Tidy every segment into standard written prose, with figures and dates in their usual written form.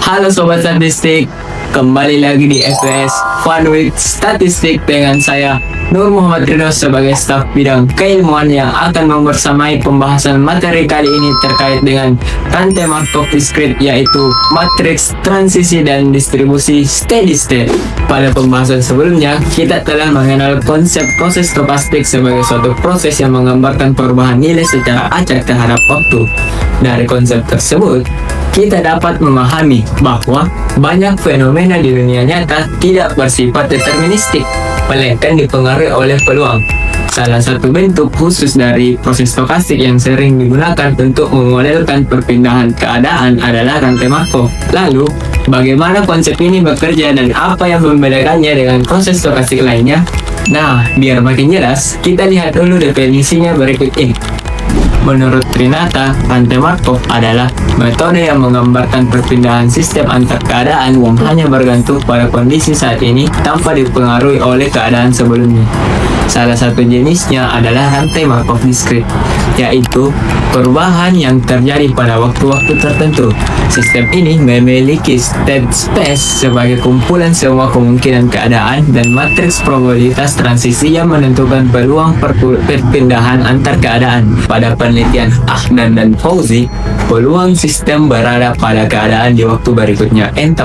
Halo Sobat Statistik, kembali lagi di FWS Fun with Statistik dengan saya Nur Muhammad Ridho sebagai staf bidang keilmuan yang akan membersamai pembahasan materi kali ini terkait dengan rantai Markov Discrete, yaitu matriks transisi dan distribusi steady state. Pada pembahasan sebelumnya, kita telah mengenal konsep proses stokastik sebagai suatu proses yang menggambarkan perubahan nilai secara acak terhadap waktu. Dari konsep tersebut, kita dapat memahami bahwa banyak fenomena di dunia nyata tidak bersifat deterministik, melainkan dipengaruhi oleh peluang. Salah satu bentuk khusus dari proses stokastik yang sering digunakan untuk memodelkan perpindahan keadaan adalah rantai Markov. Lalu, bagaimana konsep ini bekerja dan apa yang membedakannya dengan proses stokastik lainnya? Nah, biar makin jelas, kita lihat dulu definisinya berikut ini. Menurut Trinata, rantai Markov adalah metode yang menggambarkan perpindahan sistem antar keadaan yang hanya bergantung pada kondisi saat ini tanpa dipengaruhi oleh keadaan sebelumnya. Salah satu jenisnya adalah rantai Markov Discrete, yaitu perubahan yang terjadi pada waktu-waktu tertentu. Sistem ini memiliki state space sebagai kumpulan semua kemungkinan keadaan dan matriks probabilitas transisi yang menentukan peluang perpindahan antar keadaan. Pada penelitian Ahnan dan Fauzi, peluang sistem berada pada keadaan di waktu berikutnya n+1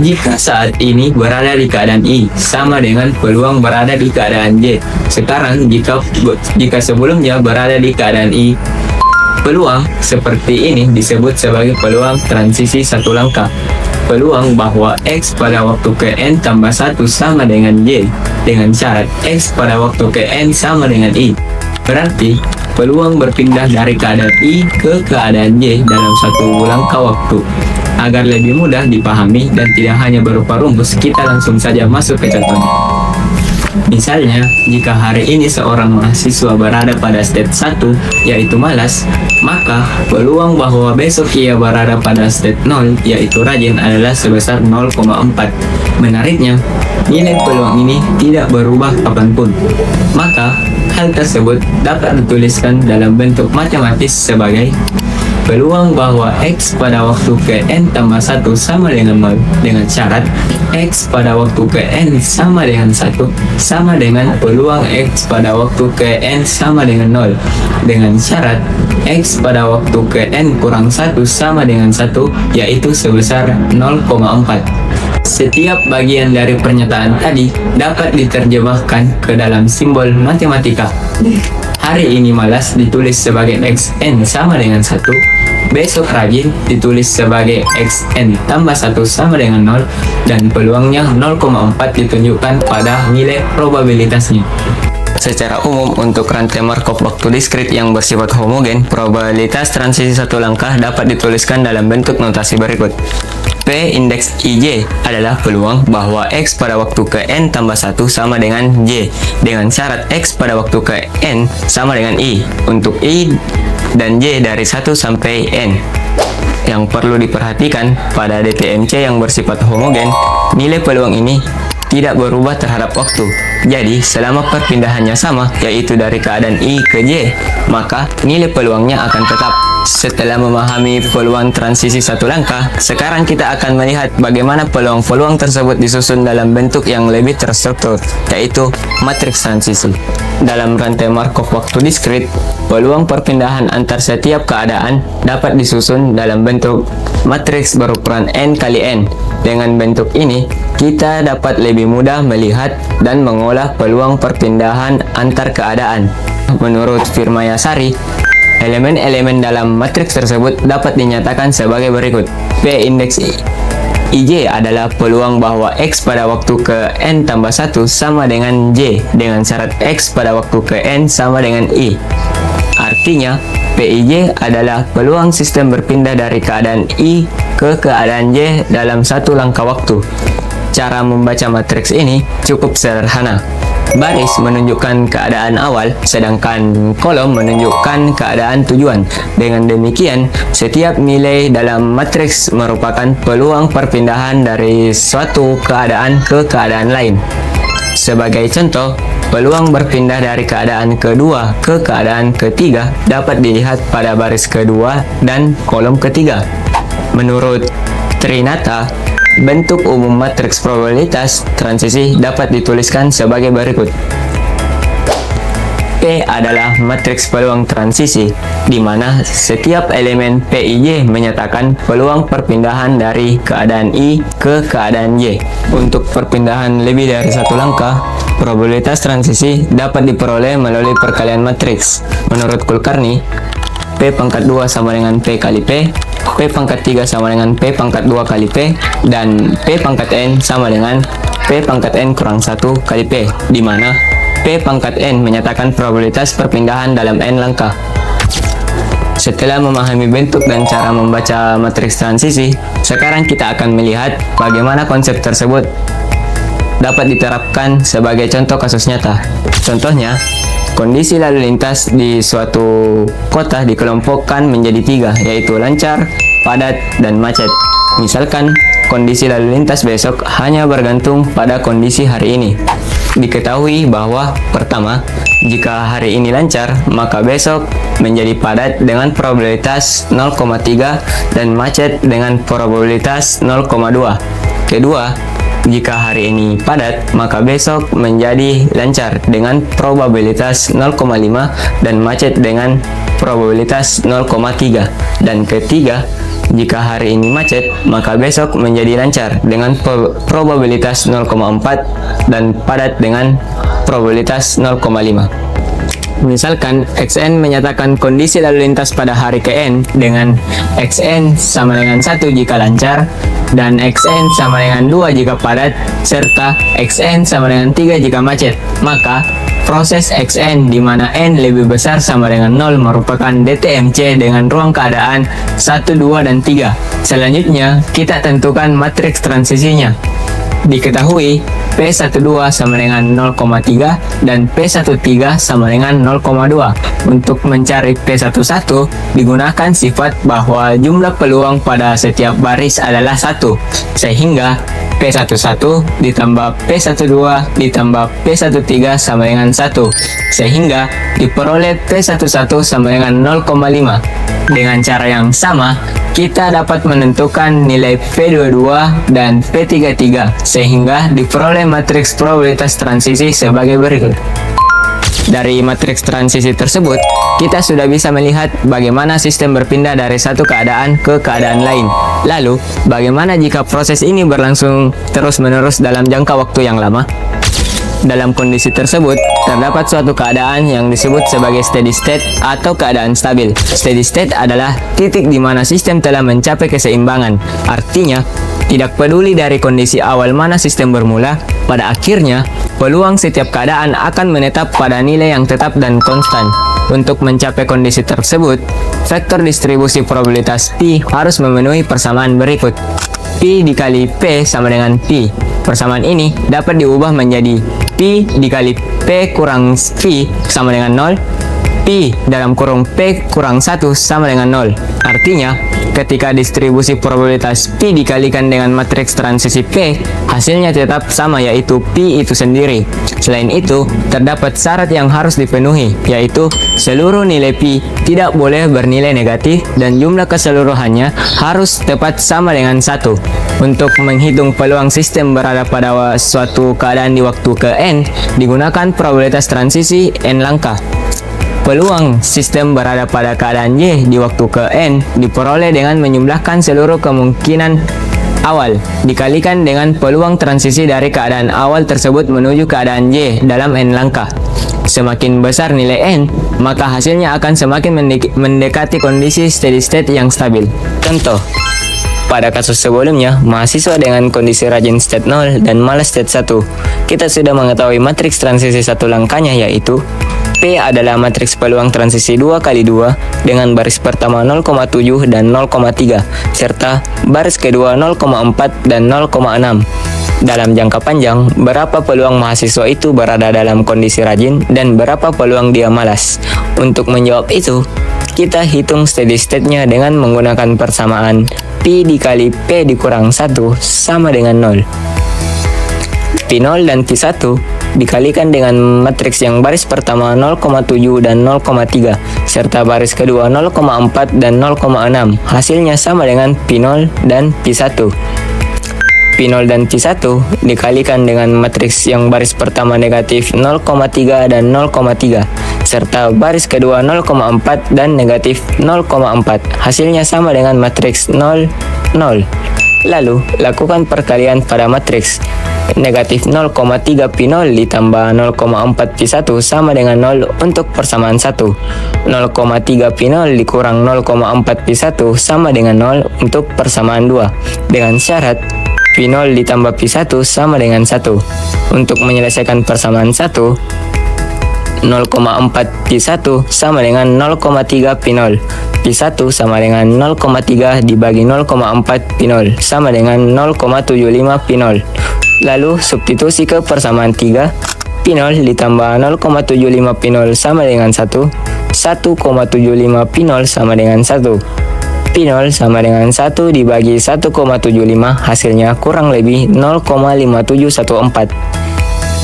jika saat ini berada di keadaan I sama dengan peluang berada di keadaan J. Sekarang jika sebelumnya berada di keadaan I, peluang seperti ini disebut sebagai peluang transisi satu langkah. Peluang bahwa X pada waktu ke n+1 sama dengan Y dengan syarat X pada waktu ke N sama dengan I. Berarti peluang berpindah dari keadaan I ke keadaan Y dalam satu langkah waktu. Agar lebih mudah dipahami dan tidak hanya berupa rumus, kita langsung saja masuk ke contohnya. Misalnya, jika hari ini seorang mahasiswa berada pada state 1, yaitu malas, maka peluang bahwa besok ia berada pada state 0, yaitu rajin, adalah sebesar 0,4. Menariknya, nilai peluang ini tidak berubah kapanpun. Maka, hal tersebut dapat dituliskan dalam bentuk matematis sebagai peluang bahwa X pada waktu ke n+1 sama dengan 0 dengan syarat X pada waktu ke N sama dengan 1 sama dengan peluang X pada waktu ke N sama dengan 0 dengan syarat X pada waktu ke N kurang 1 sama dengan 1, yaitu sebesar 0,4. Setiap bagian dari pernyataan tadi dapat diterjemahkan ke dalam simbol matematika. Hari ini malas ditulis sebagai XN sama dengan 1, besok rajin ditulis sebagai XN+1 sama dengan 0, dan peluangnya 0,4 ditunjukkan pada nilai probabilitasnya. Secara umum, untuk rantai Markov waktu diskrit yang bersifat homogen, probabilitas transisi satu langkah dapat dituliskan dalam bentuk notasi berikut. P indeks IJ adalah peluang bahwa X pada waktu ke N+1 sama dengan J dengan syarat X pada waktu ke N sama dengan I untuk I dan J dari 1 sampai N. Yang perlu diperhatikan, pada DTMC yang bersifat homogen, nilai peluang ini tidak berubah terhadap waktu. Jadi, selama perpindahannya sama, yaitu dari keadaan I ke J, maka nilai peluangnya akan tetap. Setelah memahami peluang transisi satu langkah, sekarang kita akan melihat bagaimana peluang-peluang tersebut disusun dalam bentuk yang lebih terstruktur, yaitu matriks transisi. Dalam rantai Markov waktu diskrit, peluang perpindahan antar setiap keadaan dapat disusun dalam bentuk matriks berukuran N kali N. Dengan bentuk ini, kita dapat lebih mudah melihat dan mengolah peluang perpindahan antar keadaan. Menurut Firmayasari, elemen-elemen dalam matriks tersebut dapat dinyatakan sebagai berikut. P indeks IJ adalah peluang bahwa X pada waktu ke N+1 sama dengan J dengan syarat X pada waktu ke N sama dengan I. Artinya, PIJ adalah peluang sistem berpindah dari keadaan I ke keadaan J dalam satu langkah waktu. Cara membaca matriks ini cukup sederhana. Baris menunjukkan keadaan awal, sedangkan kolom menunjukkan keadaan tujuan. Dengan demikian, setiap nilai dalam matriks merupakan peluang perpindahan dari suatu keadaan ke keadaan lain. Sebagai contoh, peluang berpindah dari keadaan kedua ke keadaan ketiga dapat dilihat pada baris kedua dan kolom ketiga. Menurut Ternyata, bentuk umum matriks probabilitas transisi dapat dituliskan sebagai berikut. P adalah matriks peluang transisi, di mana setiap elemen PIY menyatakan peluang perpindahan dari keadaan I ke keadaan Y. Untuk perpindahan lebih dari satu langkah, probabilitas transisi dapat diperoleh melalui perkalian matriks. Menurut Kulkarni, P pangkat 2 sama dengan P kali P, P pangkat 3 sama dengan P pangkat 2 kali P, dan P pangkat N sama dengan P pangkat N kurang 1 kali P, di mana P pangkat N menyatakan probabilitas perpindahan dalam N langkah. Setelah memahami bentuk dan cara membaca matriks transisi, sekarang kita akan melihat bagaimana konsep tersebut dapat diterapkan sebagai contoh kasus nyata. Contohnya, kondisi lalu lintas di suatu kota dikelompokkan menjadi 3, yaitu lancar, padat, dan macet. Misalkan, kondisi lalu lintas besok hanya bergantung pada kondisi hari ini. Diketahui bahwa pertama, jika hari ini lancar, maka besok menjadi padat dengan probabilitas 0,3 dan macet dengan probabilitas 0,2. Kedua, jika hari ini padat, maka besok menjadi lancar dengan probabilitas 0,5 dan macet dengan probabilitas 0,3. Dan ketiga, jika hari ini macet, maka besok menjadi lancar dengan probabilitas 0,4 dan padat dengan probabilitas 0,5. Misalkan Xn menyatakan kondisi lalu lintas pada hari ke-n dengan Xn sama dengan 1 jika lancar, dan Xn sama dengan 2 jika padat, serta Xn sama dengan 3 jika macet. Maka proses Xn di mana n lebih besar sama dengan 0 merupakan DTMC dengan ruang keadaan 1, 2, dan 3. Selanjutnya, kita tentukan matriks transisinya. Diketahui P12 sama dengan 0,3 dan P13 sama dengan 0,2. Untuk mencari P11 digunakan sifat bahwa jumlah peluang pada setiap baris adalah 1, sehingga P11 ditambah P12 ditambah P13 sama dengan 1, sehingga diperoleh P11 sama dengan 0,5. Dengan cara yang sama, kita dapat menentukan nilai P22 dan P33, sehingga diperoleh matriks probabilitas transisi sebagai berikut. Dari matriks transisi tersebut, kita sudah bisa melihat bagaimana sistem berpindah dari satu keadaan ke keadaan lain. Lalu, bagaimana jika proses ini berlangsung terus-menerus dalam jangka waktu yang lama? Dalam kondisi tersebut, terdapat suatu keadaan yang disebut sebagai steady state atau keadaan stabil. Steady state adalah titik di mana sistem telah mencapai keseimbangan. Artinya, tidak peduli dari kondisi awal mana sistem bermula, pada akhirnya, peluang setiap keadaan akan menetap pada nilai yang tetap dan konstan. Untuk mencapai kondisi tersebut, vektor distribusi probabilitas P harus memenuhi persamaan berikut. P dikali P sama dengan P. Persamaan ini dapat diubah menjadi P dikali P kurang V sama dengan 0, P dalam kurung P kurang 1 sama dengan 0. Artinya, ketika distribusi probabilitas P dikalikan dengan matriks transisi P, hasilnya tetap sama, yaitu P itu sendiri. Selain itu, terdapat syarat yang harus dipenuhi, yaitu seluruh nilai P tidak boleh bernilai negatif dan jumlah keseluruhannya harus tepat sama dengan 1. Untuk menghitung peluang sistem berada pada suatu keadaan di waktu ke N, digunakan probabilitas transisi N langkah. Peluang sistem berada pada keadaan Y di waktu ke N diperoleh dengan menjumlahkan seluruh kemungkinan awal dikalikan dengan peluang transisi dari keadaan awal tersebut menuju keadaan Y dalam N langkah. Semakin besar nilai N, maka hasilnya akan semakin mendekati kondisi steady state yang stabil. Contoh, pada kasus sebelumnya, mahasiswa dengan kondisi rajin state 0 dan malas state 1. Kita sudah mengetahui matriks transisi satu langkahnya, yaitu P adalah matriks peluang transisi 2 kali 2 dengan baris pertama 0,7 dan 0,3 serta baris kedua 0,4 dan 0,6. Dalam jangka panjang, berapa peluang mahasiswa itu berada dalam kondisi rajin dan berapa peluang dia malas? Untuk menjawab itu, kita hitung steady state-nya dengan menggunakan persamaan P dikali P dikurang 1 sama dengan 0. P0 dan P1 dikalikan dengan matriks yang baris pertama 0,7 dan 0,3 serta baris kedua 0,4 dan 0,6. Hasilnya sama dengan P0 dan P1. P0 dan P1 dikalikan dengan matriks yang baris pertama negatif 0,3 dan 0,3 serta baris kedua 0,4 dan negatif 0,4. Hasilnya sama dengan matriks 0, 0. Lalu, lakukan perkalian pada matriks. Negatif 0,3 P0 ditambah 0,4 P1 sama dengan 0 untuk persamaan 1. 0,3 P0 dikurang 0,4 P1 sama dengan 0 untuk persamaan 2. Dengan syarat P0 ditambah P1 sama dengan 1. Untuk menyelesaikan persamaan 1, 0,4 P1 sama dengan 0,3 P0. P1 sama dengan 0,3 dibagi 0,4 P0 sama dengan 0,75 P0. Lalu substitusi ke persamaan 3. P0 ditambah 0,75 P0 sama dengan 1. 1,75 P0 sama dengan 1. P0 sama dengan 1 dibagi 1,75, hasilnya kurang lebih 0,5714.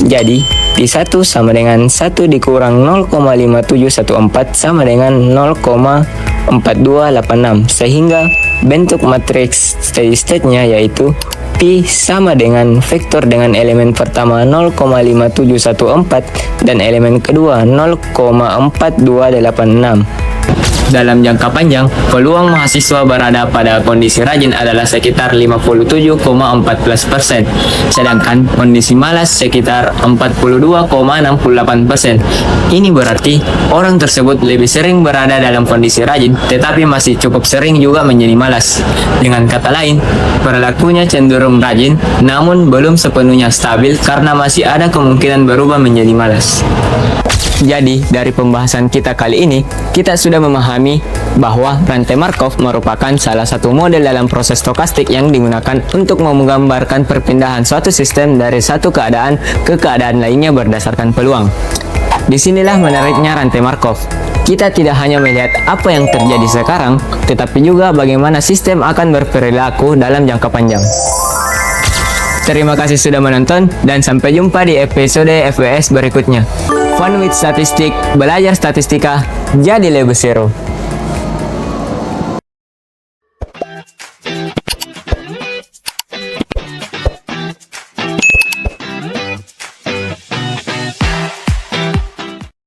Jadi, P1 sama dengan 1 dikurang 0,5714 sama dengan 0,4286. Sehingga bentuk matriks steady state-nya yaitu P sama dengan vektor dengan elemen pertama 0,5714 dan elemen kedua 0,4286. Dalam jangka panjang, peluang mahasiswa berada pada kondisi rajin adalah sekitar 57,14%, sedangkan kondisi malas sekitar 42,68%. Ini berarti orang tersebut lebih sering berada dalam kondisi rajin, tetapi masih cukup sering juga menjadi malas. Dengan kata lain, perilakunya cenderung rajin, namun belum sepenuhnya stabil karena masih ada kemungkinan berubah menjadi malas. Jadi, dari pembahasan kita kali ini, kita sudah memahami bahwa rantai Markov merupakan salah satu model dalam proses stokastik yang digunakan untuk menggambarkan perpindahan suatu sistem dari satu keadaan ke keadaan lainnya berdasarkan peluang. Disinilah menariknya rantai Markov. Kita tidak hanya melihat apa yang terjadi sekarang, tetapi juga bagaimana sistem akan berperilaku dalam jangka panjang. Terima kasih sudah menonton, dan sampai jumpa di episode FWS berikutnya. Fun with Statistik, belajar statistika, jadi lebih seru.